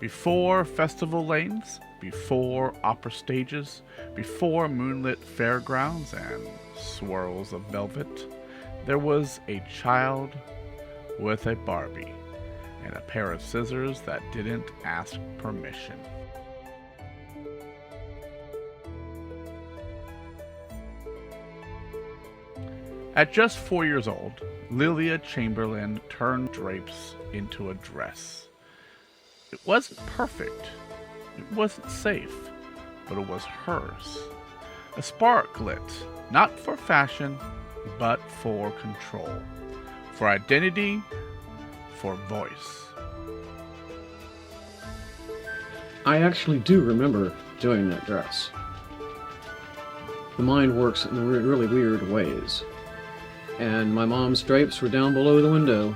Before festival lanes, before opera stages, before moonlit fairgrounds and swirls of velvet, there was a child with a Barbie and a pair of scissors that didn't ask permission. At just 4 years old, Lelia Chamberlain turned drapes into a dress. It wasn't perfect, it wasn't safe, but it was hers. A spark lit, not for fashion, but for control, for identity, for voice. I actually do remember doing that dress. The mind works in really weird ways. And my mom's drapes were down below the window,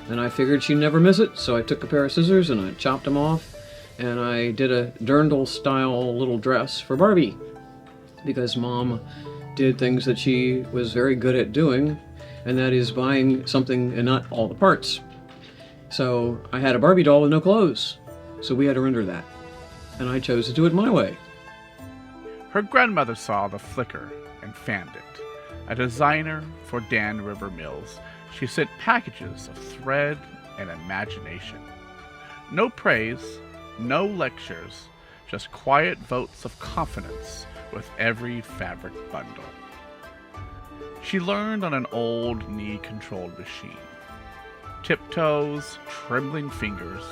and I figured she'd never miss it, so I took a pair of scissors and I chopped them off, and I did a dirndl-style little dress for Barbie, because Mom did things that she was very good at doing, and that is buying something and not all the parts. So I had a Barbie doll with no clothes, so we had to render that, and I chose to do it my way. Her grandmother saw the flicker and fanned it. A designer for Dan River Mills, she sent packages of thread and imagination. No praise, no lectures, just quiet votes of confidence with every fabric bundle. She learned on an old knee-controlled machine. Tiptoes, trembling fingers,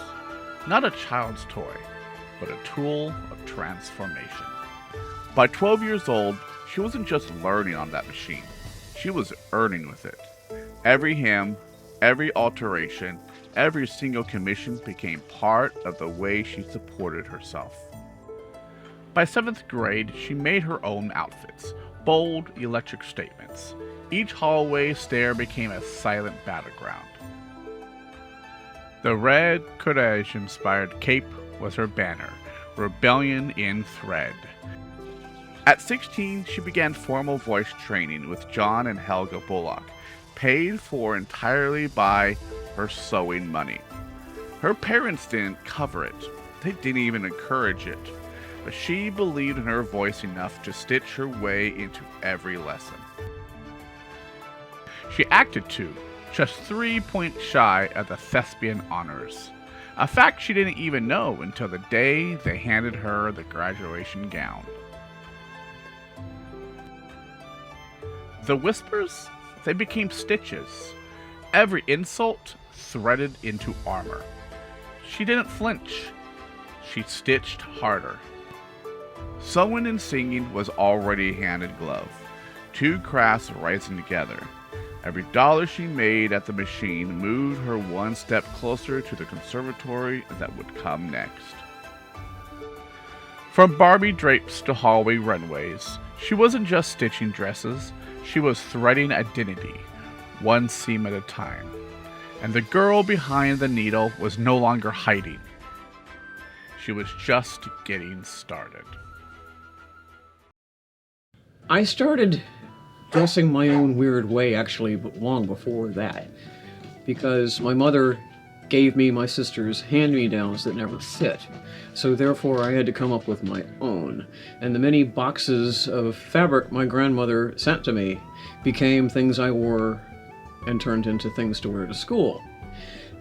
not a child's toy, but a tool of transformation. By 12 years old, she wasn't just learning on that machine, she was earning with it. Every hem, every alteration, every single commission became part of the way she supported herself. By 7th grade, she made her own outfits, bold, electric statements. Each hallway stair became a silent battleground. The red courage-inspired cape was her banner, rebellion in thread. At 16, she began formal voice training with John and Helga Bullock, paid for entirely by her sewing money. Her parents didn't cover it. They didn't even encourage it. But she believed in her voice enough to stitch her way into every lesson. She acted too, just 3 points shy of the thespian honors. A fact she didn't even know until the day they handed her the graduation gown. The whispers, they became stitches. Every insult threaded into armor. She didn't flinch. She stitched harder. Sewing and singing was already hand in glove, two crafts rising together. Every dollar she made at the machine moved her one step closer to the conservatory that would come next. From Barbie drapes to hallway runways, she wasn't just stitching dresses, she was threading identity, one seam at a time. And the girl behind the needle was no longer hiding. She was just getting started. I started dressing my own weird way actually long before that, because my mother gave me my sister's hand-me-downs that never fit, so therefore I had to come up with my own. And the many boxes of fabric my grandmother sent to me became things I wore and turned into things to wear to school,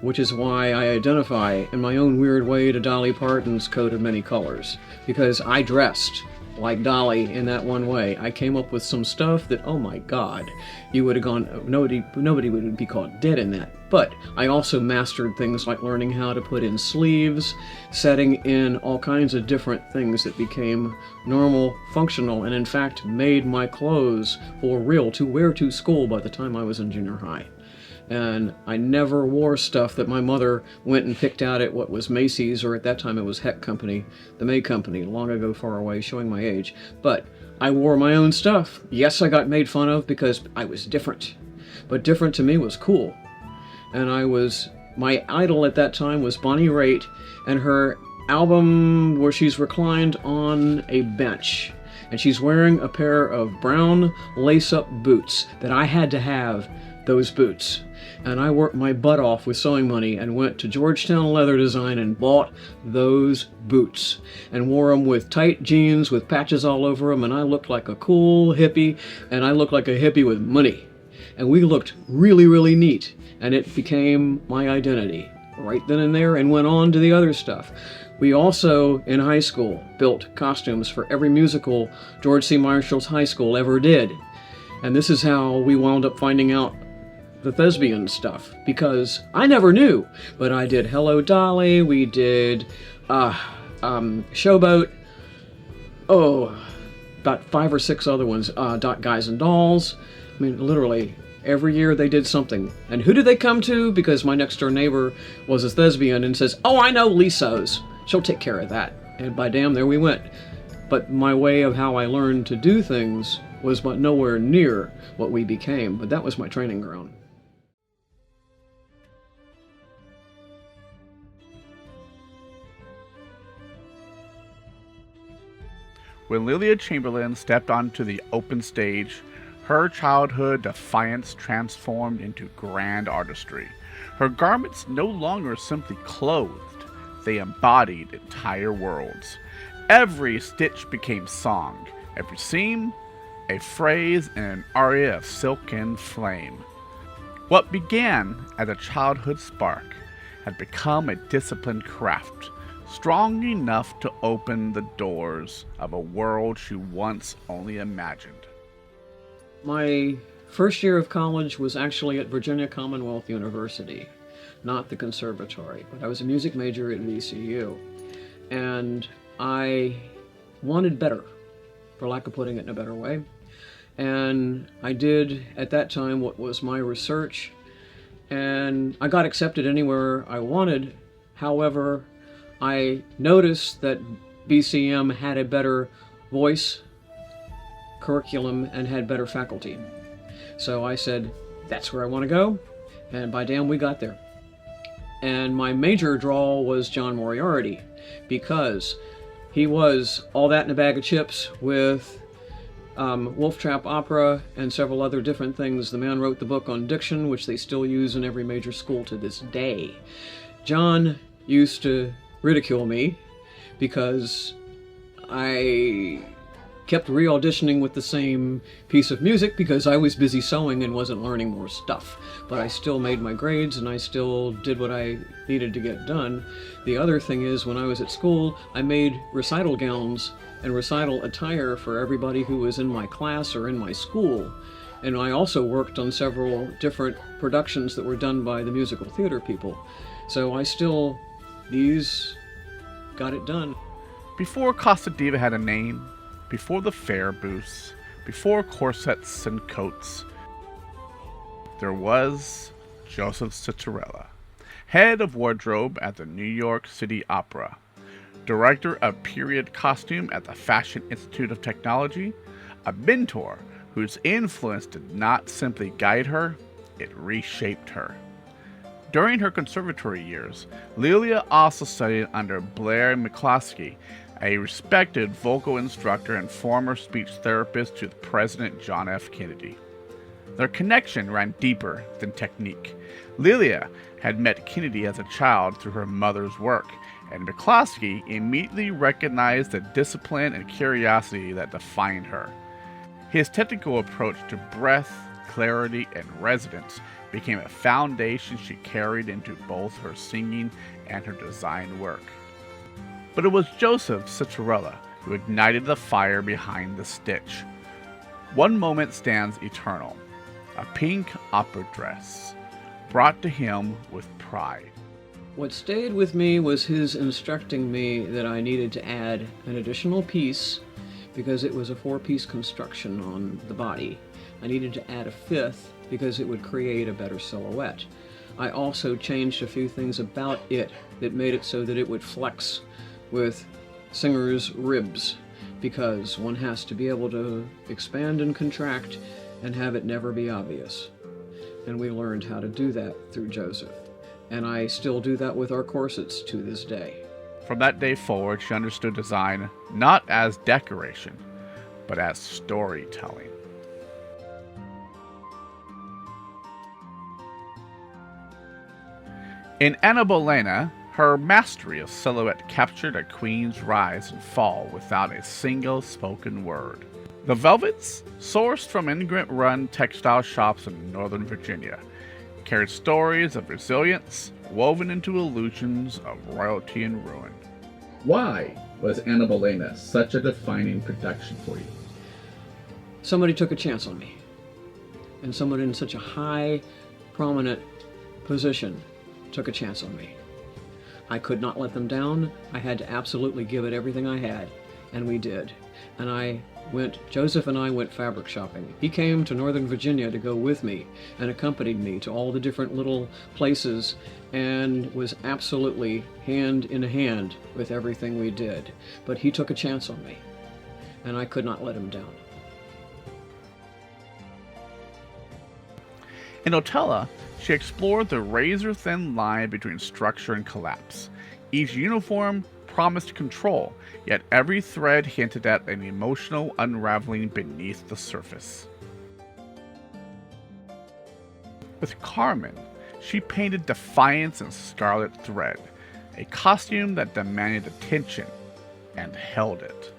which is why I identify in my own weird way to Dolly Parton's coat of many colors, because I dressed like Dolly in that one way. I came up with some stuff that, oh my God, you would have gone, nobody would be caught dead in that. But I also mastered things like learning how to put in sleeves, setting in all kinds of different things that became normal, functional, and in fact made my clothes for real to wear to school by the time I was in junior high. And I never wore stuff that my mother went and picked out at what was Macy's, or at that time it was Heck Company, the May Company, long ago, far away, showing my age. But I wore my own stuff. Yes, I got made fun of because I was different, but different to me was cool. And my idol at that time was Bonnie Raitt, and her album where she's reclined on a bench and she's wearing a pair of brown lace-up boots that I had to have those boots. And I worked my butt off with sewing money and went to Georgetown Leather Design and bought those boots and wore them with tight jeans with patches all over them, and I looked like a cool hippie, and I looked like a hippie with money. And we looked really, really neat, and it became my identity right then and there, and went on to the other stuff. We also, in high school, built costumes for every musical George C. Marshall's high school ever did. And this is how we wound up finding out the thespian stuff, because I never knew, but I did Hello Dolly, we did Showboat, about 5 or 6 other ones, Guys and Dolls. I mean, literally, every year they did something. And who did they come to? Because my next door neighbor was a thespian and says, "Oh, I know Liso's. She'll take care of that." And by damn, there we went. But my way of how I learned to do things was but nowhere near what we became. But that was my training ground. When Lelia Chamberlain stepped onto the open stage, her childhood defiance transformed into grand artistry. Her garments no longer simply clothed, they embodied entire worlds. Every stitch became song, every seam, a phrase, and an aria of silk and flame. What began as a childhood spark had become a disciplined craft, strong enough to open the doors of a world she once only imagined. My first year of college was actually at Virginia Commonwealth University, not the conservatory, but I was a music major at VCU. And I wanted better, for lack of putting it in a better way. And I did, at that time, what was my research, and I got accepted anywhere I wanted. However, I noticed that BCM had a better voice curriculum and had better faculty. So I said, that's where I want to go, and by damn, we got there. And my major draw was John Moriarty, because he was All That in a Bag of Chips with Wolf Trap Opera and several other different things. The man wrote the book on diction, which they still use in every major school to this day. John used to ridicule me because I kept re-auditioning with the same piece of music because I was busy sewing and wasn't learning more stuff. But I still made my grades and I still did what I needed to get done. The other thing is, when I was at school, I made recital gowns and recital attire for everybody who was in my class or in my school. And I also worked on several different productions that were done by the musical theater people. So I still, got it done. Before Casta Diva had a name, before the fair booths, before corsets and coats, there was Joseph Citarella, head of wardrobe at the New York City Opera, director of period costume at the Fashion Institute of Technology, a mentor whose influence did not simply guide her, it reshaped her. During her conservatory years, Lelia also studied under Blair McCloskey, a respected vocal instructor and former speech therapist to the President John F. Kennedy. Their connection ran deeper than technique. Lelia had met Kennedy as a child through her mother's work, and McCloskey immediately recognized the discipline and curiosity that defined her. His technical approach to breadth, clarity, and resonance became a foundation she carried into both her singing and her design work. But it was Joseph Citarella who ignited the fire behind the stitch. One moment stands eternal: a pink opera dress, brought to him with pride. What stayed with me was his instructing me that I needed to add an additional piece because it was a 4-piece construction on the body. I needed to add a 5th because it would create a better silhouette. I also changed a few things about it that made it so that it would flex with singer's ribs, because one has to be able to expand and contract and have it never be obvious. And we learned how to do that through Joseph. And I still do that with our corsets to this day. From that day forward, she understood design not as decoration, but as storytelling. In Anna Bolena, her mastery of silhouette captured a queen's rise and fall without a single spoken word. The velvets, sourced from immigrant-run textile shops in Northern Virginia, carried stories of resilience woven into illusions of royalty and ruin. Why was Anna Bolena such a defining production for you? Somebody took a chance on me. And someone in such a high, prominent position took a chance on me. I could not let them down. I had to absolutely give it everything I had, and we did. And Joseph and I went fabric shopping. He came to Northern Virginia to go with me and accompanied me to all the different little places and was absolutely hand in hand with everything we did. But he took a chance on me, and I could not let him down. In Otella, she explored the razor-thin line between structure and collapse. Each uniform promised control, yet every thread hinted at an emotional unraveling beneath the surface. With Carmen, she painted defiance in scarlet thread, a costume that demanded attention and held it.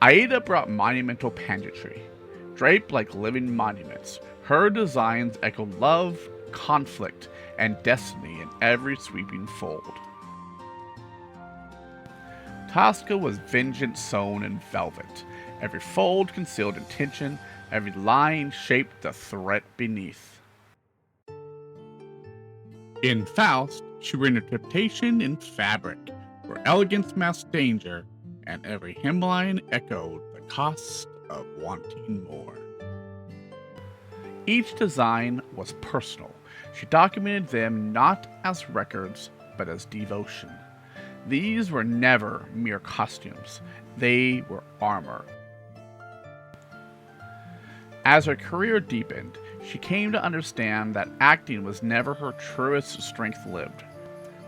Aida brought monumental pageantry. Draped like living monuments, her designs echoed love, conflict, and destiny in every sweeping fold. Tosca was vengeance sewn in velvet. Every fold concealed intention, every line shaped the threat beneath. In Faust, she rendered temptation in fabric, where elegance masked danger, and every hemline echoed the cost of wanting more. Each design was personal. She documented them not as records, but as devotion. These were never mere costumes. They were armor. As her career deepened, she came to understand that acting was never her truest strength lived.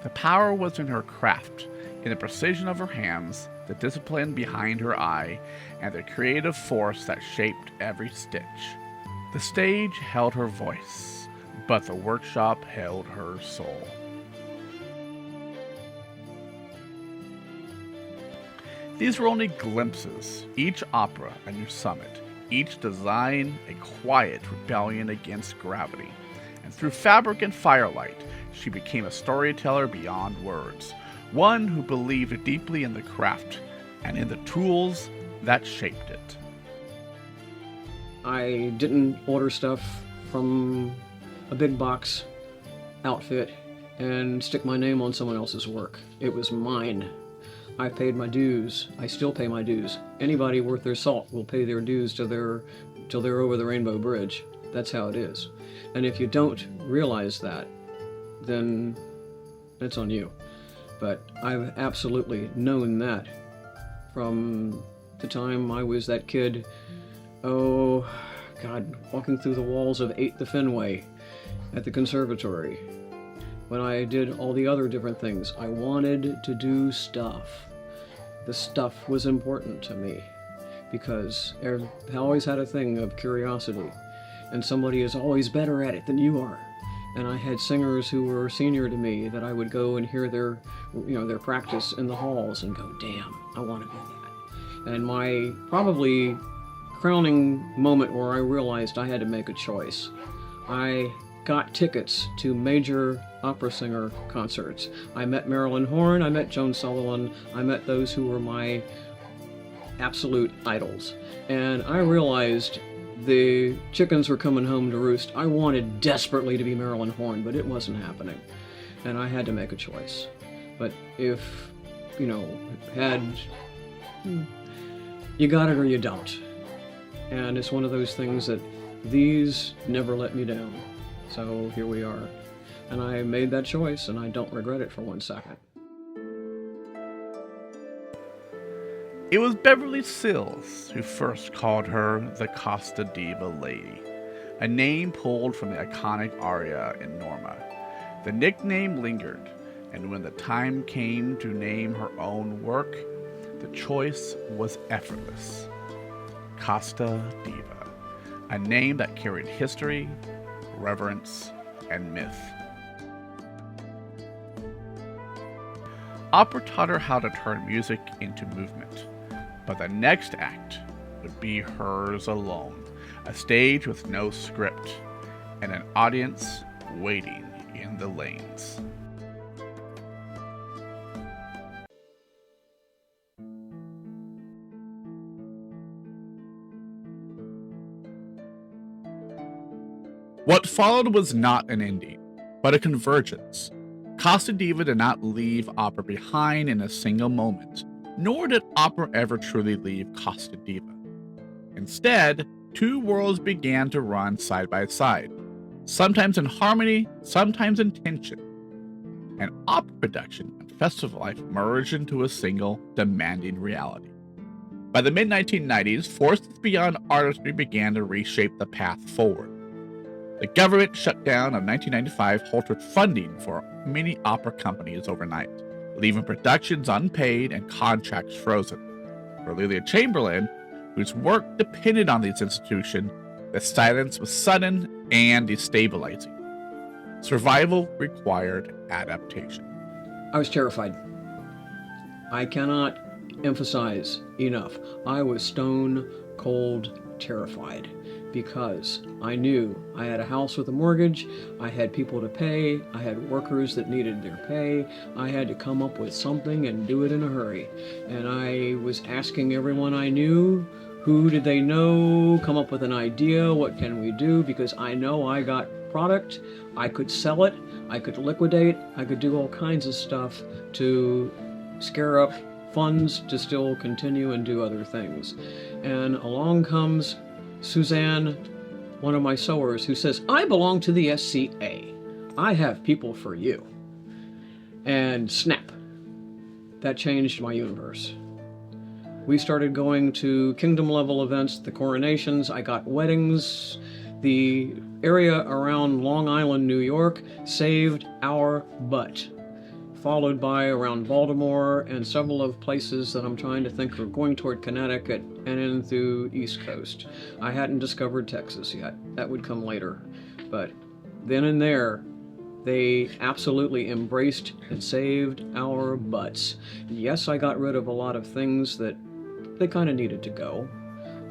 The power was in her craft, in the precision of her hands, the discipline behind her eye, and the creative force that shaped every stitch. The stage held her voice, but the workshop held her soul. These were only glimpses, each opera a new summit, each design a quiet rebellion against gravity. And through fabric and firelight, she became a storyteller beyond words, one who believed deeply in the craft and in the tools that shaped it. I didn't order stuff from a big box outfit and stick my name on someone else's work. It was mine. I paid my dues. I still pay my dues. Anybody worth their salt will pay their dues till they're over the Rainbow Bridge. That's how it is. And if you don't realize that, then it's on you. But I've absolutely known that from the time I was that kid, walking through the walls of 8 the Fenway at the conservatory. When I did all the other different things, I wanted to do stuff. The stuff was important to me because I always had a thing of curiosity, and somebody is always better at it than you are. And I had singers who were senior to me that I would go and hear their practice in the halls and go, damn, I want to do that. And my probably crowning moment where I realized I had to make a choice. I got tickets to major opera singer concerts. I met Marilyn Horne, I met Joan Sullivan, I met those who were my absolute idols. And I realized the chickens were coming home to roost. I wanted desperately to be Marilyn Horne, but it wasn't happening. And I had to make a choice. But if, you got it or you don't. And it's one of those things that these never let me down. So here we are. And I made that choice, and I don't regret it for one second. It was Beverly Sills who first called her the Casta Diva Lady, a name pulled from the iconic aria in Norma. The nickname lingered, and when the time came to name her own work, The choice was effortless. Casta Diva, a name that carried history, reverence, and myth. Opera taught her how to turn music into movement, but the next act would be hers alone, a stage with no script, and an audience waiting in the lanes. What followed was not an ending, but a convergence. Casta Diva did not leave opera behind in a single moment, nor did opera ever truly leave Casta Diva. Instead, two worlds began to run side by side, sometimes in harmony, sometimes in tension. And opera production and festival life merged into a single, demanding reality. By the mid-1990s, forces beyond artistry began to reshape the path forward. The government shutdown of 1995 halted funding for many opera companies overnight, leaving productions unpaid and contracts frozen. For Lelia Chamberlain, whose work depended on these institutions, the silence was sudden and destabilizing. Survival required adaptation. I was terrified. I cannot emphasize enough. I was stone cold terrified because I knew I had a house with a mortgage, I had people to pay, I had workers that needed their pay, I had to come up with something and do it in a hurry. And I was asking everyone I knew, who did they know, come up with an idea, what can we do, because I know I got product, I could sell it, I could liquidate, I could do all kinds of stuff to scare up funds to still continue and do other things. And along comes Suzanne, one of my sewers, who says, I belong to the SCA. I have people for you. And snap, that changed my universe. We started going to kingdom level events, the coronations, I got weddings. The area around Long Island, New York saved our butt. Followed by around Baltimore and several of places that I'm trying to think of going toward Connecticut and in through East Coast. I hadn't discovered Texas yet. That would come later. But then and there, they absolutely embraced and saved our butts. Yes, I got rid of a lot of things that they kind of needed to go.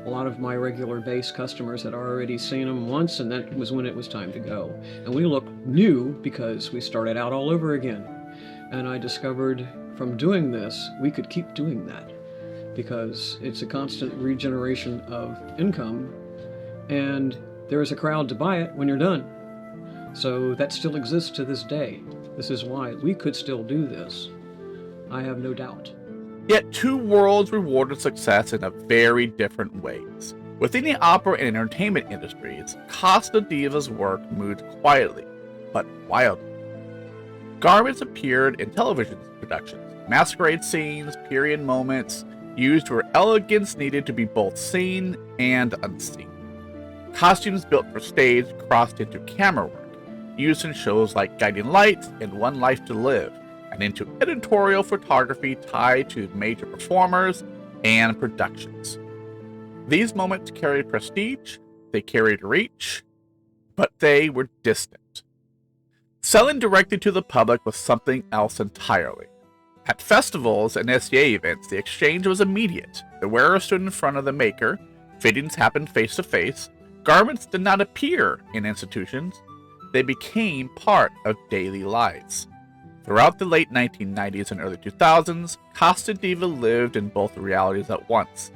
A lot of my regular base customers had already seen them once, and that was when it was time to go. And we looked new because we started out all over again. And I discovered from doing this, we could keep doing that because it's a constant regeneration of income and there's a crowd to buy it when you're done. So that still exists to this day. This is why we could still do this. I have no doubt. Yet two worlds rewarded success in a very different ways. Within the opera and entertainment industries, Casta Diva's work moved quietly, but wildly. Garments appeared in television productions, masquerade scenes, period moments, used where elegance needed to be both seen and unseen. Costumes built for stage crossed into camera work, used in shows like Guiding Lights and One Life to Live, and into editorial photography tied to major performers and productions. These moments carried prestige, they carried reach, but they were distant. Selling directly to the public was something else entirely. At festivals and SCA events, the exchange was immediate. The wearer stood in front of the maker, fittings happened face to face, garments did not appear in institutions, they became part of daily lives. Throughout the late 1990s and early 2000s, Casta Diva lived in both realities at once.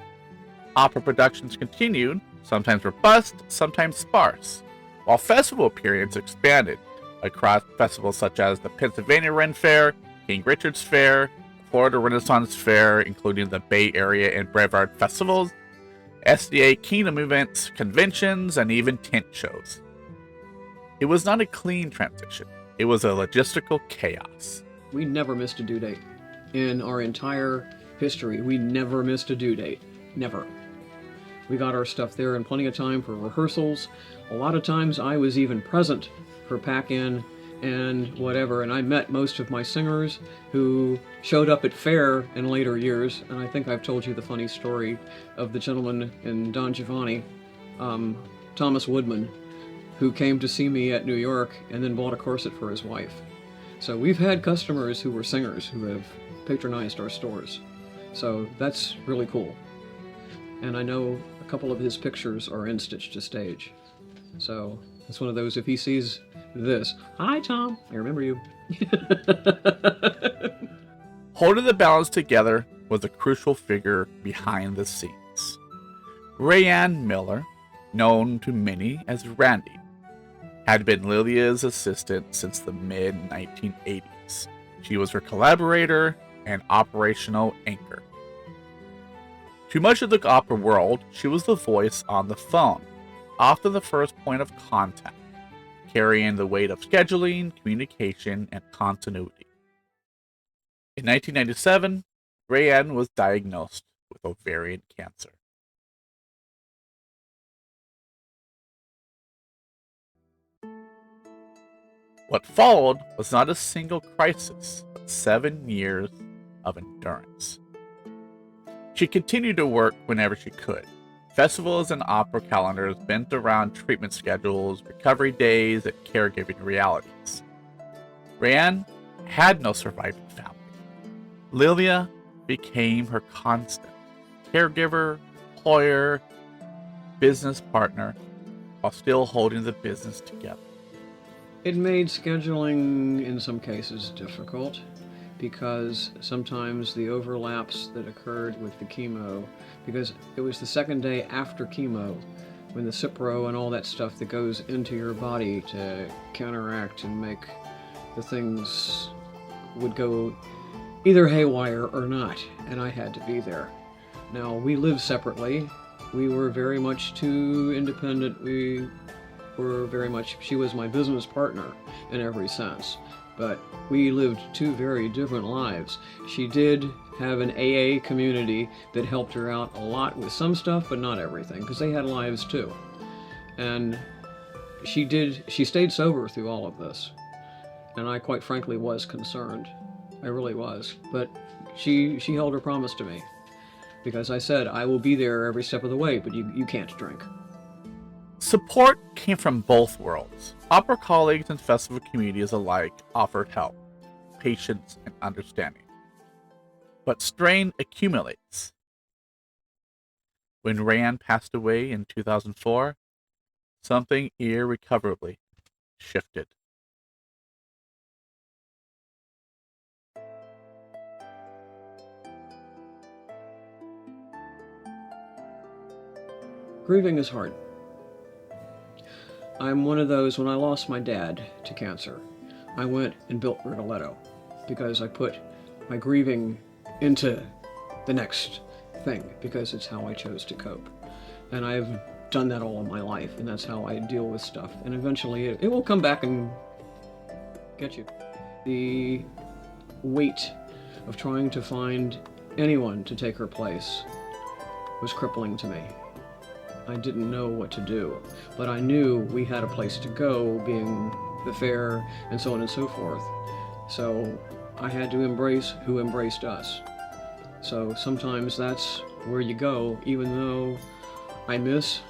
Opera productions continued, sometimes robust, sometimes sparse, while festival appearances expanded across festivals such as the Pennsylvania Ren Fair, King Richard's Fair, Florida Renaissance Fair, including the Bay Area and Brevard festivals, SCA Kingdom events, conventions, and even tent shows. It was not a clean transition. It was a logistical chaos. We never missed a due date. In our entire history, we never missed a due date. Never. We got our stuff there in plenty of time for rehearsals. A lot of times I was even present for pack-in and whatever. And I met most of my singers who showed up at fair in later years. And I think I've told you the funny story of the gentleman in Don Giovanni, Thomas Woodman, who came to see me at New York and then bought a corset for his wife. So we've had customers who were singers who have patronized our stores. So that's really cool. And I know a couple of his pictures are in Stitch to Stage. So it's one of those, if he sees this, hi Tom, I remember you. Holding the balance together was a crucial figure behind the scenes. Rayanne Miller, known to many as Randy, had been Lelia's assistant since the mid-1980s. She was her collaborator and operational anchor. To much of the opera world, she was the voice on the phone, often the first point of contact, carrying the weight of scheduling, communication, and continuity. In 1997, Rayanne was diagnosed with ovarian cancer. What followed was not a single crisis, but 7 years of endurance. She continued to work whenever she could. Festivals and opera calendars bent around treatment schedules, recovery days, and caregiving realities. Rayanne had no surviving family. Lelia became her constant caregiver, employer, business partner, while still holding the business together. It made scheduling in some cases difficult because sometimes the overlaps that occurred with the chemo, because it was the second day after chemo when the Cipro and all that stuff that goes into your body to counteract and make the things would go either haywire or not, and I had to be there. Now, we lived separately. We were very much too independent. She was my business partner in every sense, but we lived two very different lives. She did have an AA community that helped her out a lot with some stuff, but not everything, because they had lives too. And she stayed sober through all of this. And I quite frankly was concerned. I really was. But she held her promise to me, because I said, I will be there every step of the way, but you can't drink. Support came from both worlds. Opera colleagues and festival communities alike offered help, patience, and understanding. But strain accumulates. When Rayanne passed away in 2004, something irrecoverably shifted. Grieving is hard. I'm one of those, when I lost my dad to cancer, I went and built Rigoletto because I put my grieving into the next thing because it's how I chose to cope. And I've done that all of my life, and that's how I deal with stuff. And eventually it will come back and get you. The weight of trying to find anyone to take her place was crippling to me. I didn't know what to do, but I knew we had a place to go, being the fair and so on and so forth. So I had to embrace who embraced us. So sometimes that's where you go, even though I miss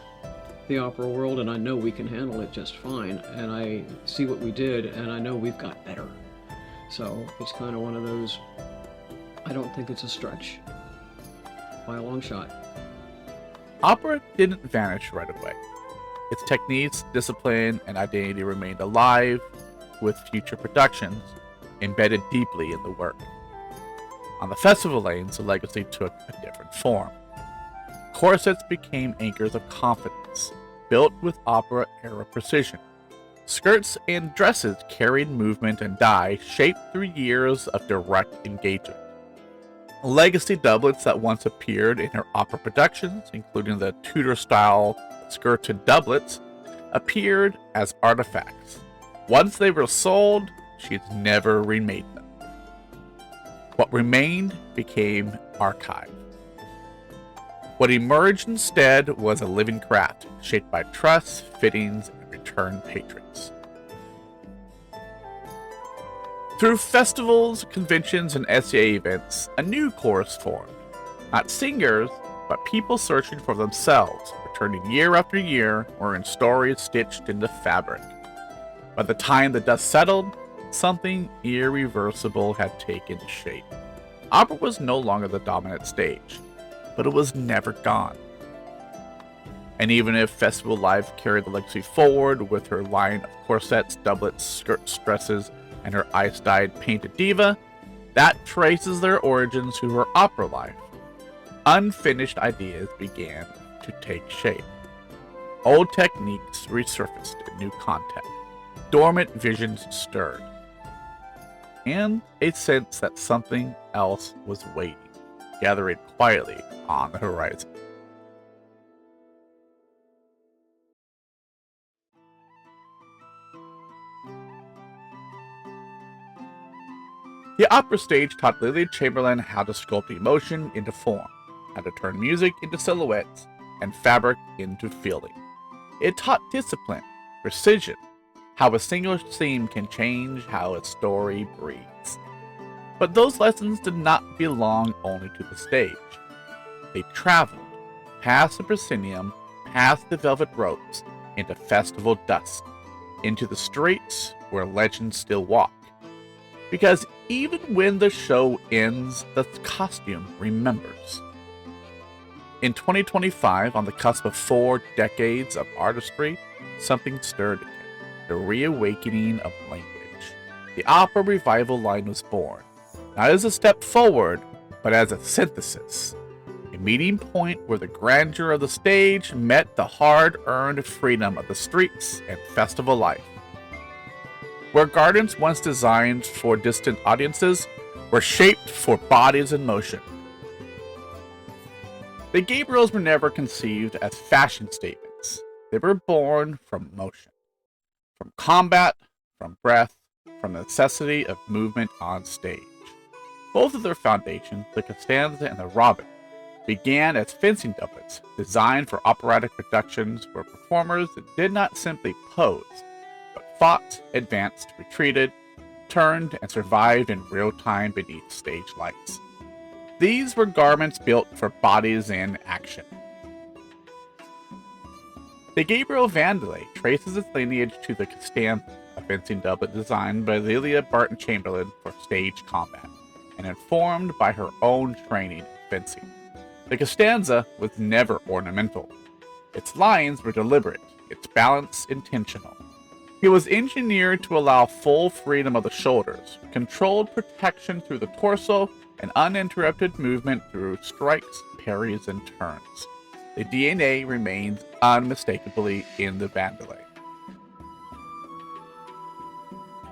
the opera world and I know we can handle it just fine, and I see what we did and I know we've got better. So it's kind of one of those, I don't think it's a stretch by a long shot. Opera didn't vanish right away. Its techniques, discipline, and identity remained alive, with future productions embedded deeply in the work. On the festival lanes, the legacy took a different form. Corsets became anchors of confidence, built with opera-era precision. Skirts and dresses carried movement and dye shaped through years of direct engagement. Legacy doublets that once appeared in her opera productions, including the Tudor-style skirted doublets, appeared as artifacts. Once they were sold, she's never remade them. What remained became archive. What emerged instead was a living craft, shaped by trusts, fittings, and return patrons. Through festivals, conventions, and SCA events, a new chorus formed. Not singers, but people searching for themselves, returning year after year, wearing stories stitched into fabric. By the time the dust settled, something irreversible had taken shape. Opera was no longer the dominant stage, but it was never gone. And even if Festival Life carried the legacy forward with her line of corsets, doublets, skirts, dresses, and her ice-dyed painted diva, that traces their origins to her opera life. Unfinished ideas began to take shape. Old techniques resurfaced in new context. Dormant visions stirred. And a sense that something else was waiting, gathering quietly on the horizon. The opera stage taught Lelia Chamberlain how to sculpt emotion into form, how to turn music into silhouettes, and fabric into feeling. It taught discipline, precision, how a single theme can change how a story breathes. But those lessons did not belong only to the stage. They traveled past the proscenium, past the velvet ropes, into festival dust, into the streets where legends still walk. Because even when the show ends, the costume remembers. In 2025, on the cusp of 4 decades of artistry, something stirred again. The reawakening of language. The opera revival line was born, not as a step forward, but as a synthesis. A meeting point where the grandeur of the stage met the hard-earned freedom of the streets and festival life. Where gardens once designed for distant audiences were shaped for bodies in motion. The Gabriels were never conceived as fashion statements. They were born from motion, from combat, from breath, from the necessity of movement on stage. Both of their foundations, the Costanza and the Robin, began as fencing doublets designed for operatic productions where performers did not simply pose, fought, advanced, retreated, turned, and survived in real time beneath stage lights. These were garments built for bodies in action. The Gabriel Vandelay traces its lineage to the Costanza, a fencing doublet designed by Lelia Baron Chamberlain for stage combat, and informed by her own training in fencing. The Costanza was never ornamental. Its lines were deliberate, its balance intentional. It was engineered to allow full freedom of the shoulders, controlled protection through the torso, and uninterrupted movement through strikes, parries, and turns. The DNA remains unmistakably in the Vandelay.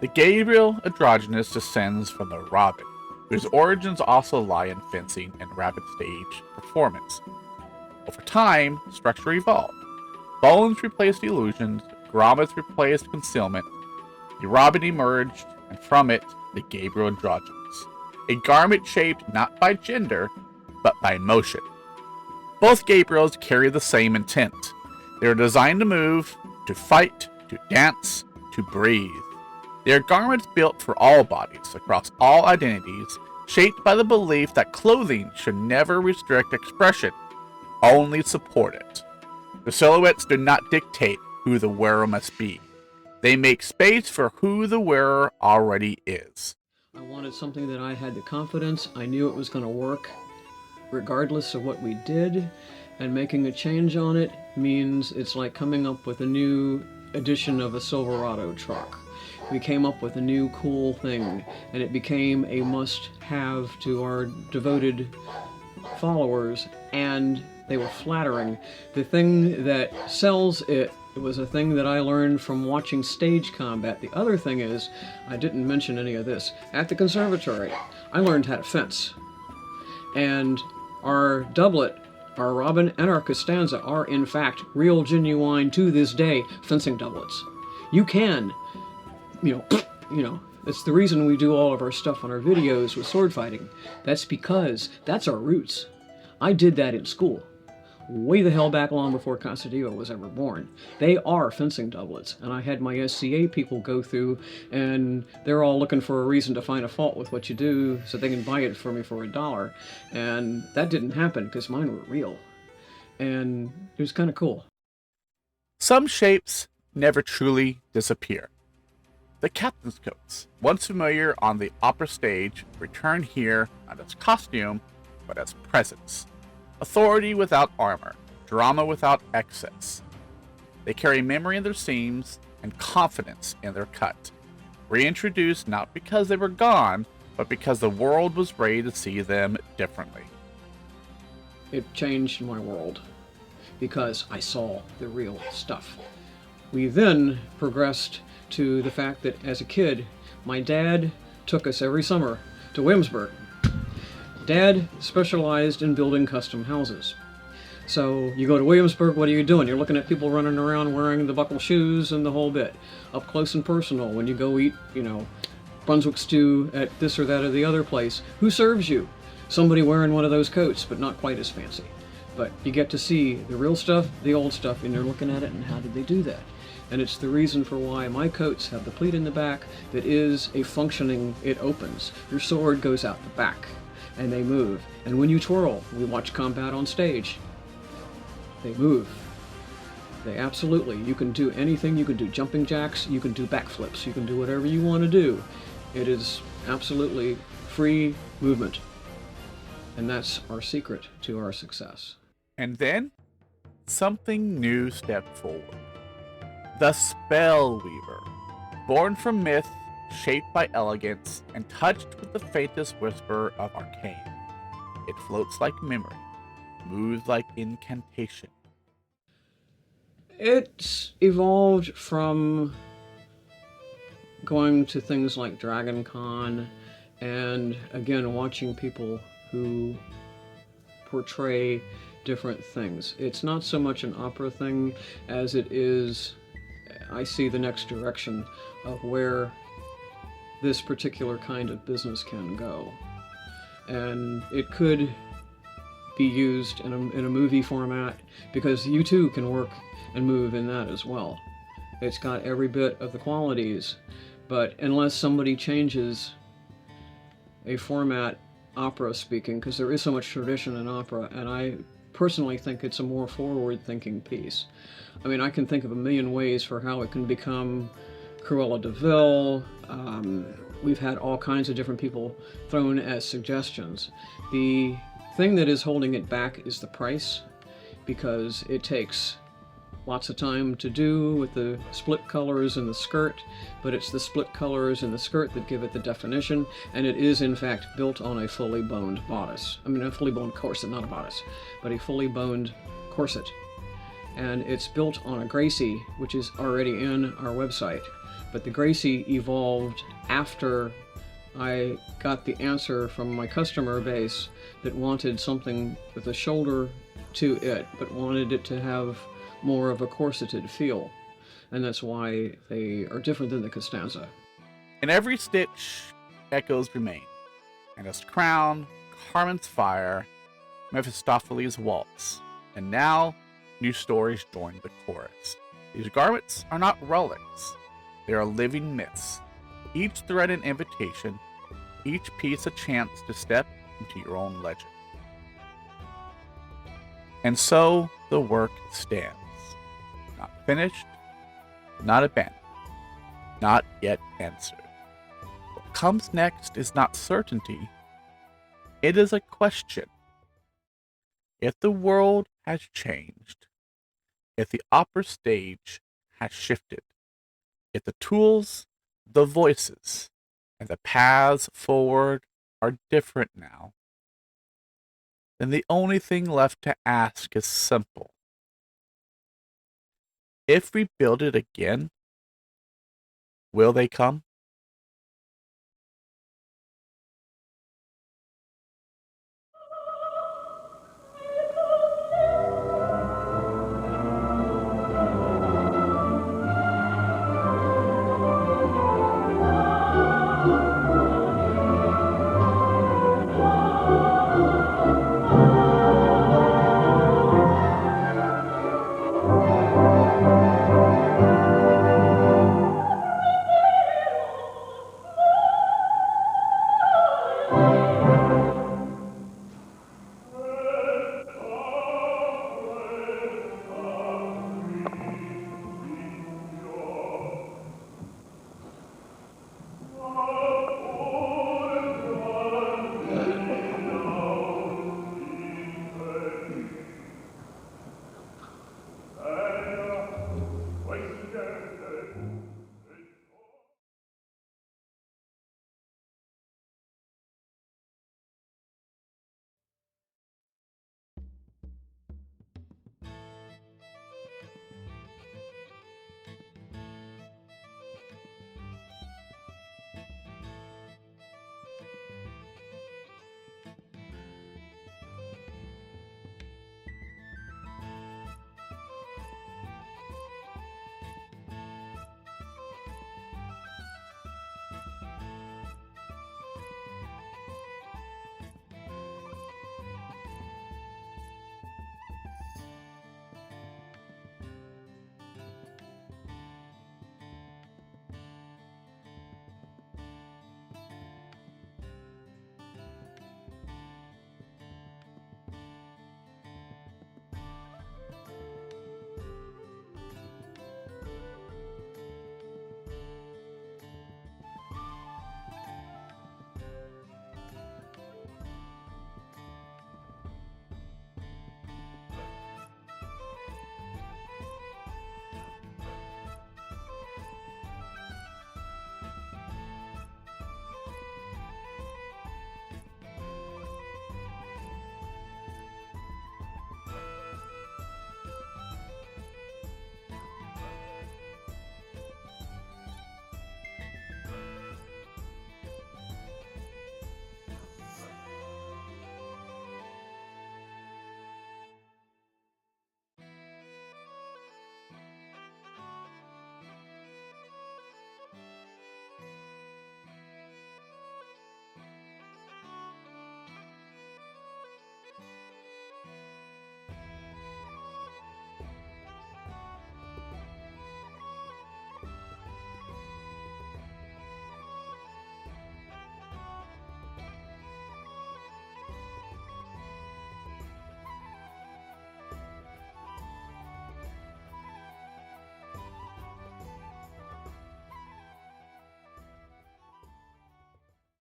The Gabriel androgynous descends from the Robin, whose origins also lie in fencing and rapid stage performance. Over time, structure evolved. Bones replaced illusions, grommets replaced concealment, the Robin emerged, and from it, the Gabriel androgynous. A garment shaped not by gender, but by motion. Both Gabriels carry the same intent. They are designed to move, to fight, to dance, to breathe. They are garments built for all bodies, across all identities, shaped by the belief that clothing should never restrict expression, only support it. The silhouettes do not dictate who the wearer must be. They make space for who the wearer already is. I wanted something that I had the confidence, I knew it was going to work, regardless of what we did, and making a change on it means it's like coming up with a new edition of a Silverado truck. We came up with a new cool thing, and it became a must-have to our devoted followers, and they were flattering. The thing that sells it was a thing that I learned from watching stage combat. The other thing is, I didn't mention any of this, at the conservatory, I learned how to fence. And our doublet, our Robin and our Costanza are in fact real, genuine, to this day, fencing doublets. You can, that's the reason we do all of our stuff on our videos with sword fighting. That's because that's our roots. I did that in school. way the hell back long before Casta Diva was ever born. They are fencing doublets, and I had my SCA people go through, and they're all looking for a reason to find a fault with what you do so they can buy it for me for $1. And that didn't happen because mine were real. And it was kind of cool. Some shapes never truly disappear. The captain's coats, once familiar on the opera stage, return here not as costume, but as presence. Authority without armor, drama without excess. They carry memory in their seams and confidence in their cut. Reintroduced not because they were gone, but because the world was ready to see them differently. It changed my world because I saw the real stuff. We then progressed to the fact that as a kid, my dad took us every summer to Williamsburg. Dad specialized in building custom houses. So you go to Williamsburg, what are you doing? You're looking at people running around wearing the buckle shoes and the whole bit. Up close and personal, when you go eat, Brunswick stew at this or that or the other place, who serves you? Somebody wearing one of those coats, but not quite as fancy. But you get to see the real stuff, the old stuff, and you're looking at it and how did they do that? And it's the reason for why my coats have the pleat in the back that is a functioning, it opens. Your sword goes out the back and they move. And when you twirl, we watch combat on stage, they move. They absolutely, you can do anything, you can do jumping jacks, you can do backflips, you can do whatever you want to do. It is absolutely free movement. And that's our secret to our success. And then, something new stepped forward. The Spell Weaver, born from myth, shaped by elegance, and touched with the faintest whisper of arcane. It floats like memory, moves like incantation. It's evolved from going to things like Dragon Con and, again, watching people who portray different things. It's not so much an opera thing as it is, I see the next direction of where this particular kind of business can go. And it could be used in a movie format, because you too can work and move in that as well. It's got every bit of the qualities, but unless somebody changes a format, opera speaking, because there is so much tradition in opera, and I personally think it's a more forward-thinking piece. I mean, I can think of a million ways for how it can become Cruella de Vil. We've had all kinds of different people thrown as suggestions. The thing that is holding it back is the price, because it takes lots of time to do with the split colors in the skirt, but it's the split colors in the skirt that give it the definition, and it is in fact built on a fully boned bodice. I mean, a fully boned corset, not a bodice, but a fully boned corset. And it's built on a Gracie, which is already in our website. But the Gracie evolved after I got the answer from my customer base that wanted something with a shoulder to it, but wanted it to have more of a corseted feel. And that's why they are different than the Costanza. In every stitch, echoes remain. Anna's crown, Carmen's fire, Mephistopheles' waltz. And now, new stories join the chorus. These garments are not relics. They are living myths. Each thread an invitation, each piece a chance to step into your own legend. And so the work stands. Not finished, not abandoned, not yet answered. What comes next is not certainty, it is a question. If the world has changed, if the opera stage has shifted, if the tools, the voices, and the paths forward are different now, then the only thing left to ask is simple. If we build it again, will they come?